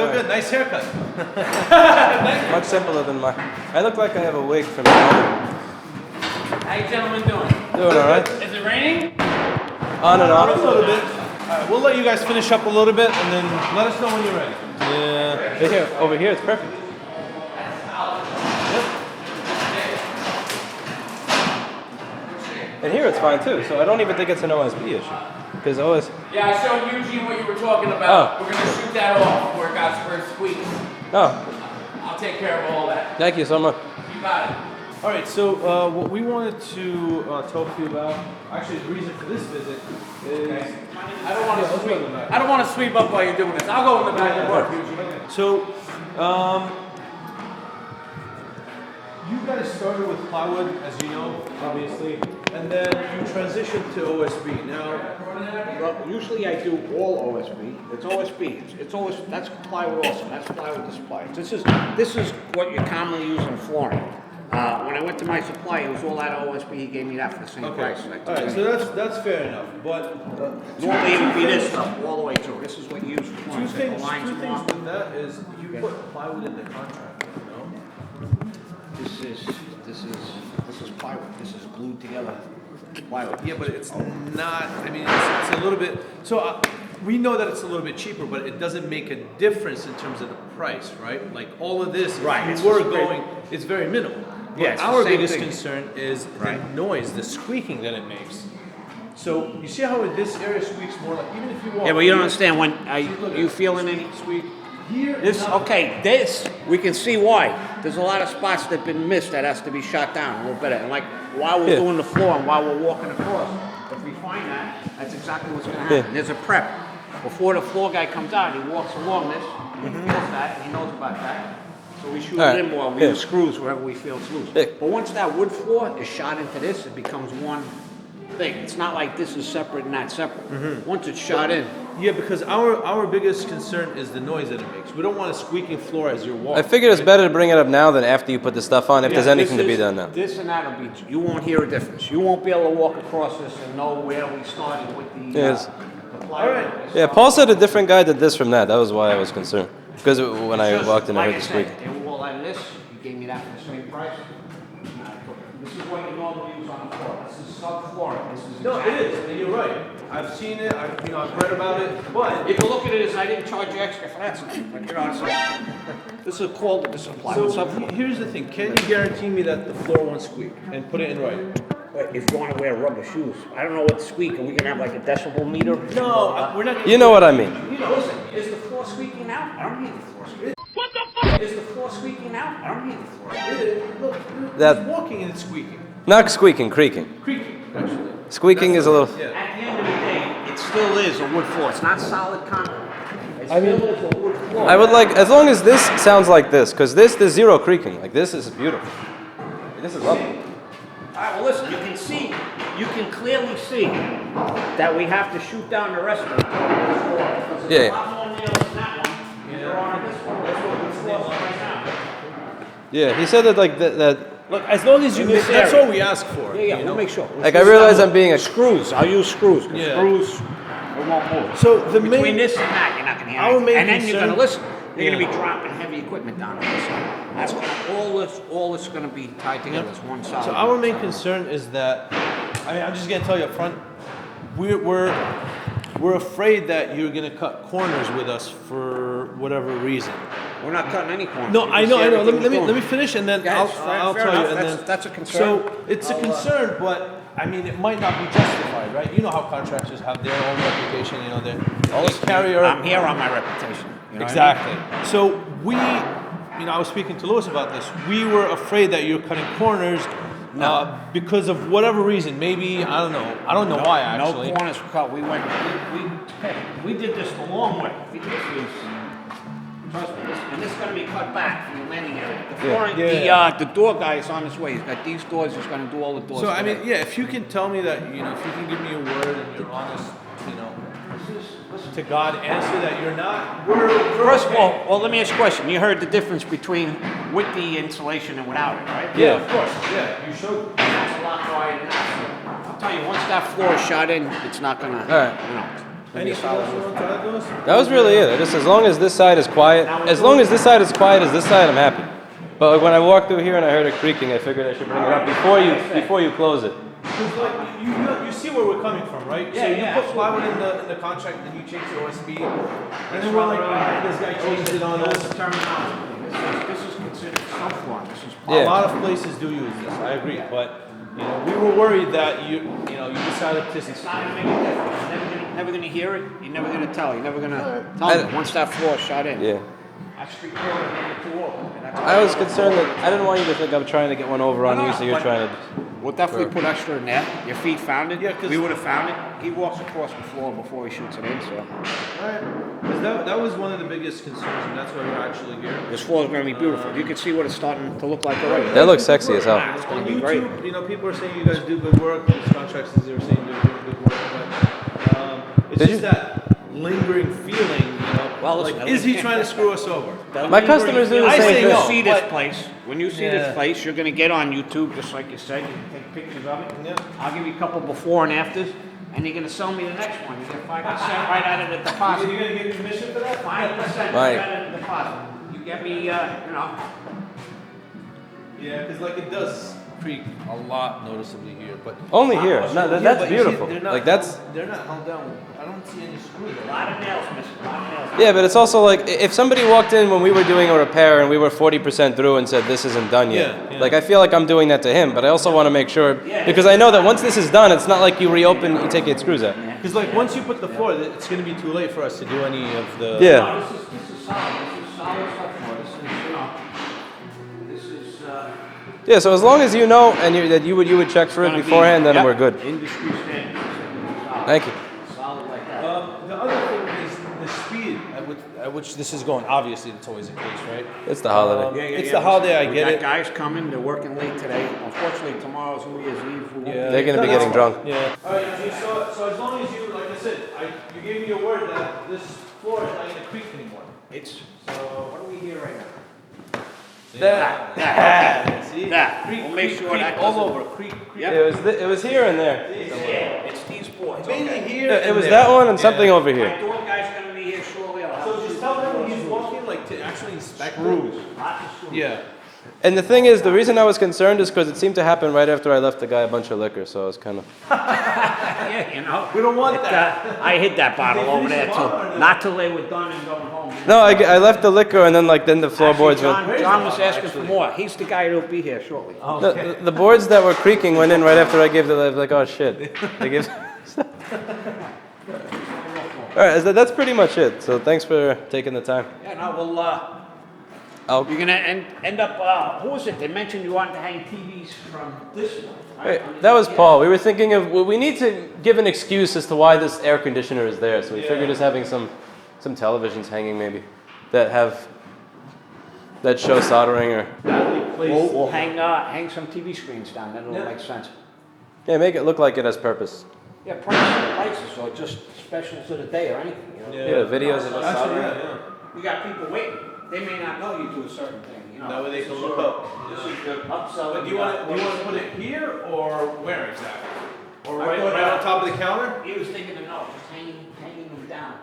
Good. Nice haircut. Much simpler than mine. I look like I have a wig from the moment. How you gentlemen doing? Doing all right. Is it raining? On and off. A little bit. All right, we'll let you guys finish up a little bit, and then let us know when you're ready. Yeah. Here, over here, it's perfect. And here it's fine too, so I don't even think it's an OSB issue. Because Yeah, I showed Eugene what you were talking about. Oh. We're going to shoot that off where it squeaks. Oh, I'll take care of all that. thank you so much. You got it. All right, so what we wanted to talk to you about, actually the reason for this visit is... I don't want to sweep up while you're doing this. I'll go in the back and work, Eugene. So, you guys started with plywood, as you know, obviously, and then you transitioned to OSB. Now, Well, usually I do all OSB. It's OSB. It's always that's plywood also. That's plywood display. This is what you commonly use in flooring. When I went to my supplier, it was all out of OSB. He gave me that for the same price. All right, so that's fair enough. But Normally it would be this stuff all the way through. This is what you use for flooring. two The things lines come off. with that is you put plywood in the contract. You know? This is plywood. This is glued together plywood. Yeah, but it's not. I mean, it's a little bit. So we know that it's a little bit cheaper, but it doesn't make a difference in terms of the price, right? Like all of this, Right, if it's you were just very- going, it's very minimal. But Yeah, it's the our same biggest thing. concern is Right. the noise, the squeaking that it makes. So you see how this area squeaks more, like even if you walk. Yeah, but you don't here, understand when look, you feeling any. squeak here? This nothing. okay. This we can see why. There's a lot of spots that've been missed that has to be shot down a little better. And like while we're doing the floor and while we're walking across, if we find that, that's exactly what's going to happen. There's a prep before the floor guy comes out. He walks along this. He feels that. And he knows about that. So we shoot it in more. We use screws wherever we feel it's loose. But once that wood floor is shot into this, it becomes one thing. It's not like this is separate and that separate. Once it's shot in. Yeah, because our biggest concern is the noise that it makes. We don't want a squeaking floor as you're walking. I figured it's better to bring it up now than after you put the stuff on, if there's anything to be done now. This and that'll be, you won't hear a difference. You won't be able to walk across this and know where we started with the Yes. plywood. Yeah, Paul said a different guy did this from that. That was why I was concerned. Because when I walked in, I heard the squeak. They were all out of this. You gave me that for the same price. This is what you normally use on the floor. This is subflooring. This is No, it is, and you're right. I've seen it. I've read about it. But if you look at it as I didn't charge you extra for that, but you know, this is called this is plywood so subflooring. here's the thing. Can you guarantee me that the floor won't squeak? And put it in writing. If you want to wear rubber shoes, I don't know what squeak. Are we gonna have like a decibel meter? No, we're not. You know what I mean. You know, listen, is the floor squeaking out? I don't hear the floor squeaking. What the fuck? Is the floor squeaking out? I don't hear the floor squeaking. Look, That- it's walking and it's squeaking. Not squeaking, creaking. Creaking, actually. Squeaking is a little... Yeah. At the end of the day, it still is a wood floor. It's not solid concrete. It still is a wood floor. I would like, as long as this sounds like this, because there's zero creaking. Like this is beautiful. This is lovely. All right, well, listen, you can clearly see that we have to shoot down the rest of it. Because there's Yeah. a lot more nails in that one than there are on this one. That's what we're floor right now. Yeah, he said that like that Look, as long as you In this make, that's area. all we ask for. Yeah, you we'll know? make sure. like I realize I'm being a Screws, I'll use screws. 'Cause Yeah. Screws, it won't move. So the Between main, this and that, you're not gonna hear Our anything. main And then you're concern- gonna listen. You're Yeah. gonna be dropping heavy equipment down on this side. That's gonna, all this gonna be tied together as one solid. so our main concern is that, I mean, I'm just gonna tell you up front, we're afraid that you're gonna cut corners with us for whatever reason. We're not cutting any corners. No, You I can know, see I know. everything Let we're me doing. finish, and then Yeah, I'll fair tell you. enough. And then That's a concern. So it's a concern, but I mean, it might not be justified, right? You know how contractors have their own reputation. You know, they always carry our. I'm here on my reputation. You know what I Exactly. So we, I was speaking to Lewis about this. We were afraid that you're cutting corners because of whatever reason. Maybe I don't know. I don't know why actually. No corners were cut. We did this the long way. We did this. Trust me, and this is going to be cut back from the landing area. The flooring, the door guy is on his way. He's got these doors. He's going to do all the doors. So I today. mean, yeah, if you can tell me that, if you can give me a word and you're honest, to God, answer that you're not. First of all, let me ask you a question. You heard the difference between with the insulation and without it, right? Yeah, of course. Yeah, you showed. That's a lot drier than that. So I'll tell you, once that floor is shot in, it's not gonna. All right. Anything else you want to add, Louis? That was really it. Just as long as this side is quiet, as long as this side is quiet as this side, I'm happy. But like when I walked through here and I heard it creaking, I figured I should bring it up before you close it. Because like you see where we're coming from, right? Yeah, so you yeah, put plywood in the contract, then you change the OSB, and then we're like, this guy changed it on us. This is considered subfloor. This is A lot of places do use this. I agree, but you know, we were worried that you decided to. It's not gonna make a difference. You're never gonna hear it. You're never gonna tell. You're never gonna tell them once that floor is shot in. Yeah. That's street door number 2 open. and that's- I was concerned that I didn't want you to think I'm trying to get one over on you, so you're but- trying to. We'll definitely put extra in there. Your feet found it. Yeah, 'cause- we would have found it. He walks across the floor before he shoots it in. So Because that was one of the biggest concerns, and that's why we're actually here. this floor is gonna be beautiful. You can see what it's starting to look like already. That looks sexy as hell. It's gonna On be YouTube, great. you know, people are saying you guys do good work. These contractors are saying they're doing good work, but it's Did just you- that lingering feeling, you know. Well, like, listen, is he trying to screw us over? My customers do the I same say thing. When no. you see this but- place, when you see Yeah. this place, you're gonna get on YouTube, just like you said. You can take pictures of it. Yeah. I'll give you a couple before and afters, and you're gonna sell me the next one. You get 5% right out of the deposit. You're gonna get commission for that? 5% Right. right out of the deposit. You get me, you know. Yeah, because like it does creak a lot noticeably here, but Only here. No, Yeah, that's but you see, beautiful. they're not Like that's. they're not held down. I don't see any screws. A lot of nails, miss. A lot of nails. Yeah, but it's also like if somebody walked in when we were doing a repair and we were 40% through and said this isn't done yet. Yeah, yeah. Like I feel like I'm doing that to him, but I also want to make sure because I know that once this is done, it's not like you reopen, you take 8 screws out. Because like once you put the floor, it's gonna be too late for us to do any of the. Yeah. No, this is solid. This is solid stuff. This is, you know, this is. Yeah. So as long as you know and that you would check for it gonna be- beforehand, then yep, we're good. Industry standard. Solid. Thank you. Solid like that. The other thing is the speed at which this is going. Obviously, it's always the case, right? It's the holiday. It's the holiday. I We get got it. guys coming. They're working late today. Unfortunately, tomorrow's New Year's Eve. We won't be- They're gonna be No, getting drunk. Yeah. All right. So as long as you, like I said, you gave me your word that this floor is not gonna creak anymore. It's so. What are we here right now? That. See? That. Creak, We'll make creak, sure creak that all doesn't- over. Creak, creak. Yep. It was here and there. Yeah, it's these boards. Mainly Okay. here. It and was there. that one and something Yeah. over My here. door guy's gonna be here shortly. I'll have So him just shoot tell the them when doors. he's walking, like to actually inspect Screws. them. Lots of screws. Yeah. And the thing is, the reason I was concerned is because it seemed to happen right after I left the guy a bunch of liquor, so I was kind of. Yeah, you know. We don't want that. I hid that bottle They over finish there the bottle or too. not? Not till they were done and going home. No, I left the liquor and then the floorboards Actually, were. John was asking for more. He's the guy who'll be here shortly. The boards that were creaking went in right after I gave the like, oh shit. They gave. All right, that's pretty much it. So thanks for taking the time. Yeah, no, I'll, you're gonna end up, who was it? They mentioned you wanted to hang TVs from this one, right? Hey, that was Paul. We were thinking of we need to give an excuse as to why this air conditioner is there. So we figured just having some televisions hanging maybe that show soldering or We'll hang some TV screens down. That'll make sense. yeah, make it look like it has purpose. Yeah, prices or just specials of the day or anything. You know? Yeah, videos of us Actually, soldering. yeah. We got people waiting. They may not know you do a certain thing. You know. That way they can look up. This is the upsell. But do you want to put it here or where exactly? Or I right thought- on top of the counter? He was thinking of no, just hanging them down.